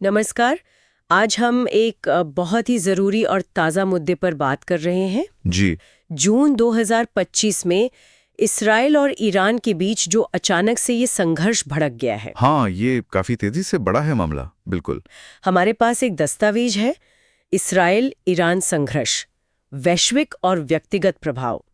नमस्कार। आज हम एक बहुत ही ज़रूरी और ताज़ा मुद्दे पर बात कर रहे हैं। जी। जून 2025 में इसराइल और ईरान के बीच जो अचानक से ये संघर्ष भड़क गया है। हाँ, ये काफी तेजी से बढ़ा है मामला। बिल्कुल। हमारे पास एक दस्तावेज है, इसराइल ईरान संघर्ष, वैश्विक और व्यक्तिगत प्रभाव।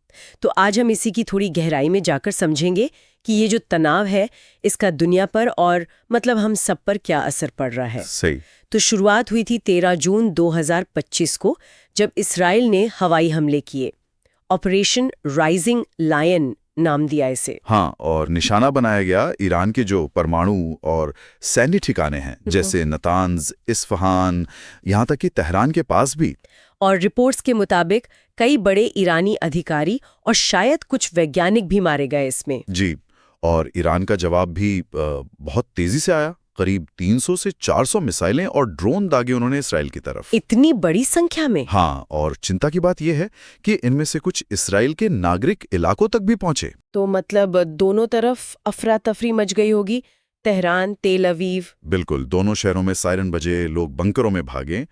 तो आज हम इसी की थोड़ी गहराई में जाकर समझेंगे कि ये जो तनाव है इसका दुनिया पर और मतलब हम सब पर क्या असर पड़ रहा है। सही। तो शुरुआत हुई थी 13 जून 2025 को, जब इसराइल ने हवाई हमले किए। ऑपरेशन राइजिंग लायन नाम दिया इसे। हाँ, और निशाना बनाया गया ईरान के जो परमाणु और सैन्य ठिकाने हैं, जैसे नतांज, इस्फहान, यहाँ तक कि तेहरान के पास भी। और रिपोर्ट्स के मुताबिक कई बड़े ईरानी अधिकारी और शायद कुछ वैज्ञानिक भी मारे गए इसमें। जी। और ईरान का जवाब भी बहुत तेजी से आया। करीब 300 से 400 मिसाइलें और ड्रोन दागे उन्होंने इसराइल की तरफ। इतनी बड़ी संख्या में? हाँ, और चिंता की बात यह है कि इनमें से कुछ इसराइल के नागरिक इलाकों तक भी पहुंचे। तो मतलब दोनों तरफ अफरा तफरी मच गई होगी, तेहरान, तेल अवीव। बिल्कुल, दोनों शहरों में सायरन बजे, लोग बंकरों में भागे।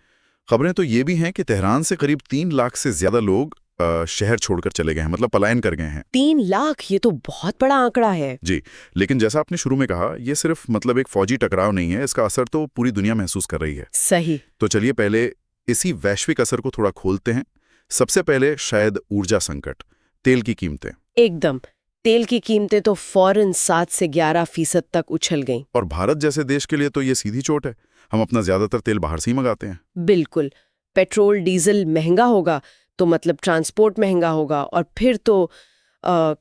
खबरें तो ये भी हैं कि तेहरान से करीब 3 लाख से ज्यादा लोग शहर छोड़कर चले गए हैं, मतलब पलायन कर गए हैं। 3 लाख, ये तो बहुत बड़ा आंकड़ा है। जी, लेकिन जैसा आपने शुरू में कहा, ये सिर्फ मतलब एक फौजी टकराव नहीं है, इसका असर तो पूरी दुनिया महसूस कर रही है। सही। तो चलिए पहले इसी वैश्विक असर को थोड़ा खोलते हैं। सबसे पहले शायद ऊर्जा संकट, तेल की कीमतें। एकदम, तेल की कीमतें तो फौरन 7 से 11% तक उछल गईं। और भारत जैसे देश के लिए तो ये सीधी चोट है। हम अपना ज्यादातर तेल बाहर से ही मंगाते हैं। बिल्कुल, पेट्रोल डीजल महंगा होगा तो मतलब ट्रांसपोर्ट महंगा होगा, और फिर तो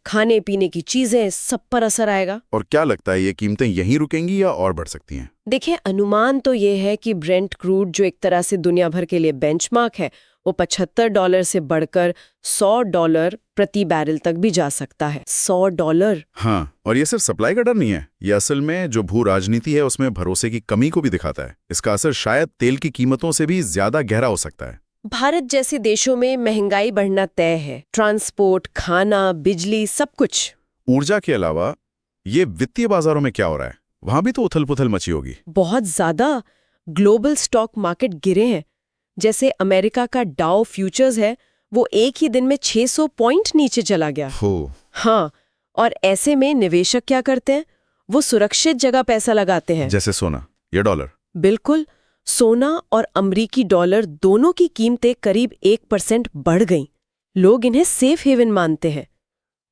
खाने पीने की चीजें, सब पर असर आएगा। और क्या लगता है, ये कीमतें यहीं रुकेंगी या और बढ़ सकती हैं? देखिए, अनुमान तो ये है कि ब्रेंट क्रूड, जो एक तरह से दुनिया भर के लिए बेंचमार्क है, वो $75 से बढ़कर $100 प्रति बैरल तक भी जा सकता है। $100। हाँ, और ये सिर्फ सप्लाई का डर नहीं है, ये असल में जो भू राजनीति है उसमें भरोसे की कमी को भी दिखाता है। इसका असर शायद तेल की कीमतों से भी ज्यादा गहरा हो सकता है। भारत जैसे देशों में महंगाई बढ़ना तय है, ट्रांसपोर्ट, खाना, बिजली, सब कुछ। ऊर्जा के अलावा ये वित्तीय बाजारों में क्या हो रहा है? वहां भी तो उथल पुथल मची होगी। बहुत ज्यादा। ग्लोबल स्टॉक मार्केट गिरे हैं। जैसे अमेरिका का डाउ फ्यूचर्स है, वो एक ही दिन में 600 पॉइंट नीचे चला गया। हो। हाँ, और ऐसे में निवेशक क्या करते हैं? वो सुरक्षित जगह पैसा लगाते हैं। जैसे सोना या डॉलर। बिल्कुल, सोना और अमरीकी डॉलर दोनों की कीमतें करीब 1% बढ़ गईं। लोग इन्हें सेफ हेवन मानते हैं।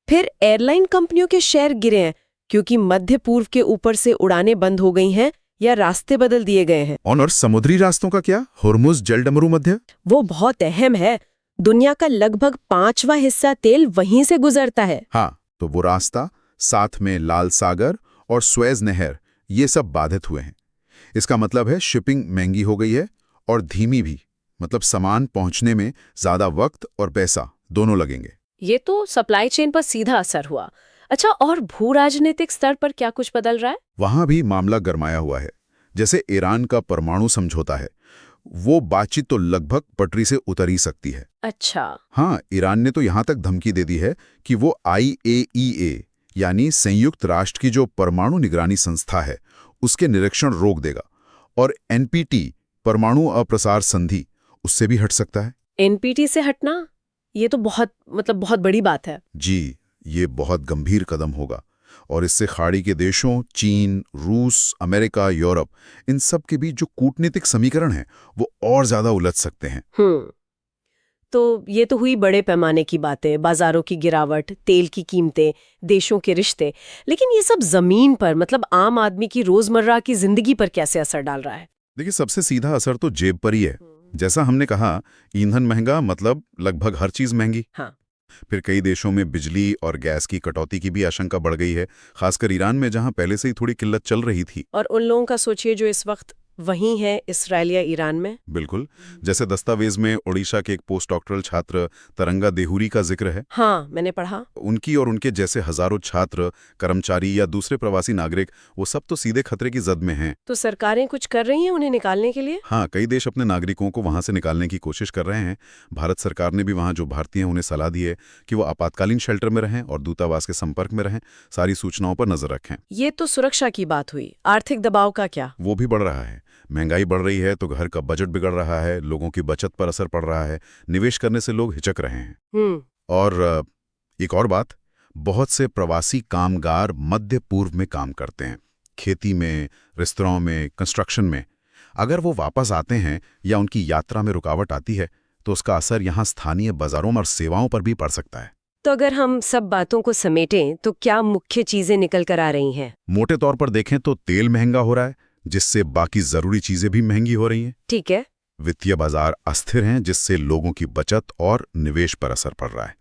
फिर एयरलाइन कंपनियों के शेयर गिरे हैं, क्योंकि मध्य पूर्व के ऊपर से उड़ानें बंद हो गई हैं या रास्ते बदल दिए गए हैं। और समुद्री रास्तों का क्या? हुर्मुज जलडमरू मध्य? वो बहुत अहम है। दुनिया का लगभग 5वां हिस्सा तेल वहीं से गुजरता है। हाँ, तो वो रास्ता, साथ में लाल सागर और स्वेज नहर, ये सब बाधित हुए हैं। इसका मतलब है शिपिंग महंगी हो गई है और धीमी भी, मतलब सामान पहुंचने में ज्यादा वक्त और पैसा दोनों लगेंगे। ये तो सप्लाई चेन पर सीधा असर हुआ। अच्छा, और भू राजनीतिक स्तर पर क्या कुछ बदल रहा है? वहां भी मामला गरमाया हुआ है। जैसे ईरान का परमाणु समझौता है, वो बातचीत तो लगभग पटरी से उतर ही सकती है। अच्छा। हाँ, ईरान ने तो यहां तक धमकी दे दी है कि वो IAEA यानी संयुक्त राष्ट्र की जो परमाणु निगरानी संस्था है, उसके निरीक्षण रोक देगा। और NPT परमाणु अप्रसार संधि, उससे भी हट सकता है। NPT से हटना, ये तो बहुत बड़ी बात है। जी, ये बहुत गंभीर कदम होगा। और इससे खाड़ी के देशों, चीन, रूस, अमेरिका, यूरोप, इन सब के बीच जो कूटनीतिक समीकरण हैं, वो और ज्यादा उलझ सकते हैं। तो ये तो हुई बड़े पैमाने की बातें, बाजारों की गिरावट, तेल की कीमतें, देशों के रिश्ते। लेकिन ये सब जमीन पर, मतलब आम आदमी की रोजमर्रा की जिंदगी पर कैसे असर डाल रहा है? देखिए, सबसे सीधा असर तो जेब पर ही है। जैसा हमने कहा, ईंधन महंगा मतलब लगभग हर चीज महंगी। हाँ। फिर कई देशों में बिजली और गैस की कटौती की भी आशंका बढ़ गई है, खासकर ईरान में, जहां पहले से ही थोड़ी किल्लत चल रही थी। और उन लोगों का सोचिए जो इस वक्त वहीं है, इसराइल या ईरान में। बिल्कुल, जैसे दस्तावेज में ओडिशा के एक पोस्ट डॉक्टरल छात्र तरंगा देहुरी का जिक्र है। हाँ, मैंने पढ़ा। उनकी और उनके जैसे हजारों छात्र, कर्मचारी या दूसरे प्रवासी नागरिक, वो सब तो सीधे खतरे की जद में हैं। तो सरकारें कुछ कर रही हैं उन्हें निकालने के लिए? हाँ, कई देश अपने नागरिकों को वहां से निकालने की कोशिश कर रहे हैं। भारत सरकार ने भी वहां जो भारतीय हैं उन्हें सलाह दी है कि वो आपातकालीन शेल्टर में रहें और दूतावास के संपर्क में रहें, सारी सूचनाओं पर नजर रखें। ये तो सुरक्षा की बात हुई। आर्थिक दबाव का क्या? वो भी बढ़ रहा है। महंगाई बढ़ रही है तो घर का बजट बिगड़ रहा है, लोगों की बचत पर असर पड़ रहा है, निवेश करने से लोग हिचक रहे हैं। और एक और बात, बहुत से प्रवासी कामगार मध्य पूर्व में काम करते हैं, खेती में, रेस्तरां में, कंस्ट्रक्शन में। अगर वो वापस आते हैं या उनकी यात्रा में रुकावट आती है तो उसका असर यहाँ स्थानीय बाजारों और सेवाओं पर भी पड़ सकता है। तो अगर हम सब बातों को समेटें तो क्या मुख्य चीजें निकल कर आ रही हैं? मोटे तौर पर देखें तो तेल महंगा हो रहा है, जिससे बाकी जरूरी चीजें भी महंगी हो रही हैं। ठीक है। वित्तीय बाजार अस्थिर हैं, जिससे लोगों की बचत और निवेश पर असर पड़ रहा है।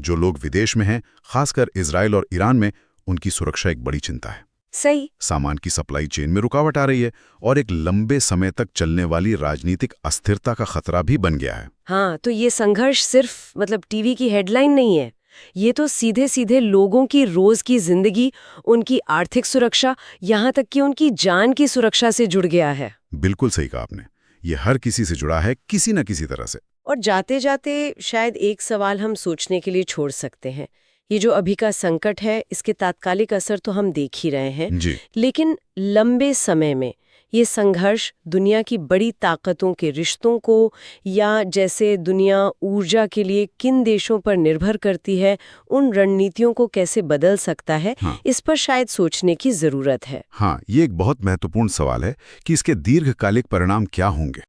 जो लोग विदेश में हैं, खासकर इजराइल और ईरान में, उनकी सुरक्षा एक बड़ी चिंता है। सही। सामान की सप्लाई चेन में रुकावट आ रही है और एक लंबे समय तक चलने वाली राजनीतिक अस्थिरता का खतरा भी बन गया है। हाँ, तो ये संघर्ष सिर्फ टीवी की हेडलाइन नहीं है, ये तो सीधे सीधे लोगों की रोज की जिंदगी, उनकी आर्थिक सुरक्षा, यहाँ तक कि उनकी जान की सुरक्षा से जुड़ गया है। बिल्कुल सही कहा आपने, ये हर किसी से जुड़ा है, किसी न किसी तरह से। और जाते जाते शायद एक सवाल हम सोचने के लिए छोड़ सकते हैं। ये जो अभी का संकट है, इसके तात्कालिक असर तो हम देख ही रहे हैं जी। लेकिन लंबे समय में ये संघर्ष दुनिया की बड़ी ताकतों के रिश्तों को, या जैसे दुनिया ऊर्जा के लिए किन देशों पर निर्भर करती है, उन रणनीतियों को कैसे बदल सकता है, हाँ। इस पर शायद सोचने की जरूरत है। हाँ, ये एक बहुत महत्वपूर्ण सवाल है कि इसके दीर्घकालिक परिणाम क्या होंगे।